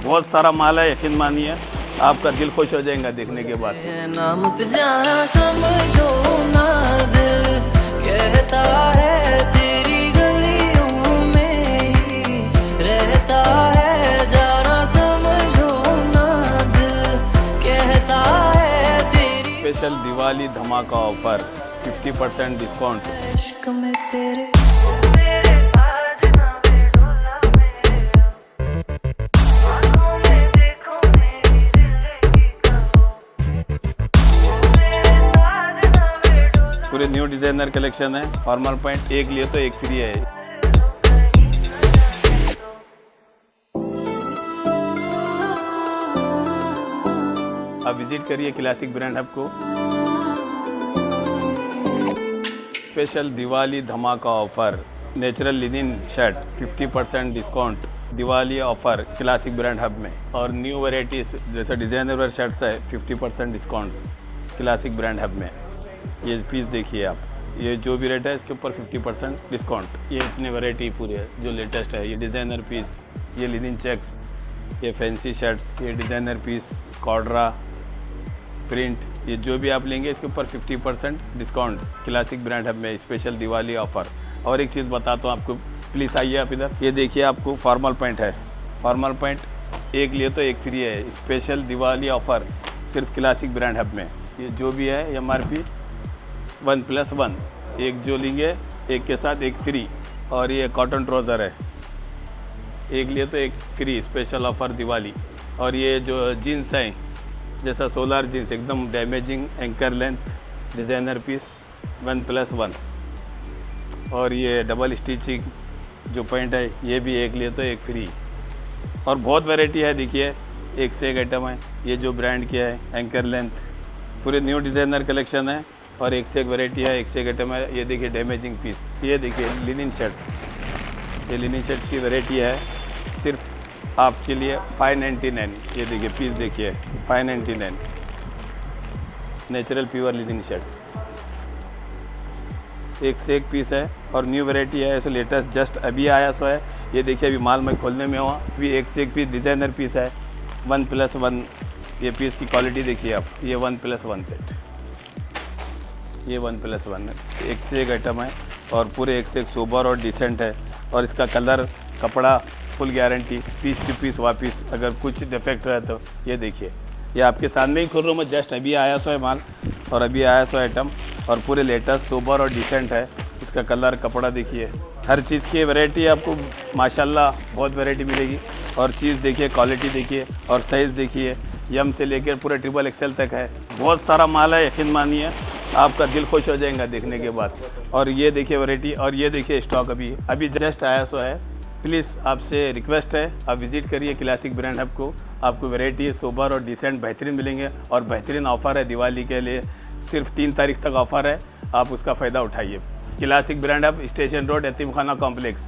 बहुत सारा माल है, यकीन मानिए आपका दिल खुश हो जाएगा देखने के बाद। नाम पे जाना समझो ना, दिल कहता है तेरी गलियों में ही रहता है, जाना समझो ना, दिल कहता है तेरी। स्पेशल दिवाली धमाका ऑफर 50% डिस्काउंट। इश्क में तेरे पूरे न्यू डिजाइनर कलेक्शन है। फॉर्मल पैंट एक लिए तो एक फ्री है। आप विजिट करिए क्लासिक ब्रांड हब को। स्पेशल दिवाली धमाका offer natural linen shirt 50% discount Diwali offer classic brand hub में। और न्यू वैरायटीज जैसे डिजाइनर वेयर शर्ट्स है 50% डिस्काउंट्स क्लासिक ब्रांड हब में। ये पीस देखिए आप, ये जो भी रेट है इसके ऊपर 50% डिस्काउंट। ये इतनी वैरायटी पूरी है जो लेटेस्ट है। ये डिज़ाइनर पीस, ये लिनिन चेक्स, ये फैंसी शर्ट्स, ये डिज़ाइनर पीस, कॉर्ड्रा प्रिंट, ये जो भी आप लेंगे इसके ऊपर 50% डिस्काउंट क्लासिक ब्रांड हब में स्पेशल दिवाली ऑफ़र। और एक चीज़ बताता हूँ आपको, प्लीज़ आइए आप इधर। ये देखिए आपको फॉर्मल पैंट है, फॉर्मल पैंट एक लिए तो एक फ्री है। स्पेशल दिवाली ऑफ़र सिर्फ क्लासिक ब्रांड हब में। ये जो भी है MRP 1+1, एक जो लेंगे एक के साथ एक फ्री। और ये कॉटन ट्राउज़र है, एक लिए तो एक फ्री, स्पेशल ऑफ़र दिवाली। और ये जो जीन्स हैं जैसा सोलर जीन्स, एकदम डैमेजिंग एंकर लेंथ डिज़ाइनर पीस 1+1। और ये डबल स्टिचिंग जो पैंट है ये भी एक लिए तो एक फ्री। और बहुत वैरायटी है, देखिए एक से एक आइटम है। ये जो ब्रांड किया है एंकर लेंथ, पूरे न्यू डिज़ाइनर कलेक्शन है और एक से एक वैरायटी है, एक से एक आइटम है। ये देखिए डैमेजिंग पीस, ये देखिए लिनिन शर्ट्स, ये लिनिन शर्ट्स की वैरायटी है सिर्फ आपके लिए 599। ये देखिए पीस देखिए 599 नेचुरल प्योर लिनिन शर्ट्स, एक से एक पीस है। और न्यू वैरायटी है, ऐसे लेटेस्ट जस्ट अभी आया सो है। ये देखिए अभी माल में खोलने में हुआ, अभी एक से एक पीस डिज़ाइनर पीस है 1+1। ये पीस की क्वालिटी देखिए आप, ये 1+1 सेट, ये 1+1 है, एक से एक आइटम है और पूरे एक से एक सोबर और डिसेंट है। और इसका कलर कपड़ा full guarantee, piece to piece वापस अगर कुछ डिफेक्ट रहा तो। ये देखिए ये आपके सामने ही खोल रहा हूँ मैं, जस्ट अभी आया सो है माल और अभी आया सो आइटम। और पूरे लेटेस्ट सोबर और डिसेंट है। इसका कलर कपड़ा देखिए, हर चीज़ की वैरायटी आपको माशाल्लाह बहुत वैरायटी मिलेगी। और चीज़ देखिए, क्वालिटी देखिए और साइज़ देखिए, M से लेकर पूरे XXL तक है। बहुत सारा माल है, यकीन मानिए आपका दिल खुश हो जाएगा देखने के बाद। और ये देखिए वैरायटी, और ये देखिए स्टॉक अभी जस्ट आया सो है। प्लीज़ आपसे रिक्वेस्ट है आप विज़िट करिए क्लासिक ब्रांड हब को। आपको वैरायटी सोबर और डिसेंट बेहतरीन मिलेंगे और बेहतरीन ऑफ़र है दिवाली के लिए। सिर्फ 3 तारीख तक ऑफ़र है, आप उसका फ़ायदा उठाइए। Classic brand hub, station road, यतीम खाना कॉम्प्लेक्स।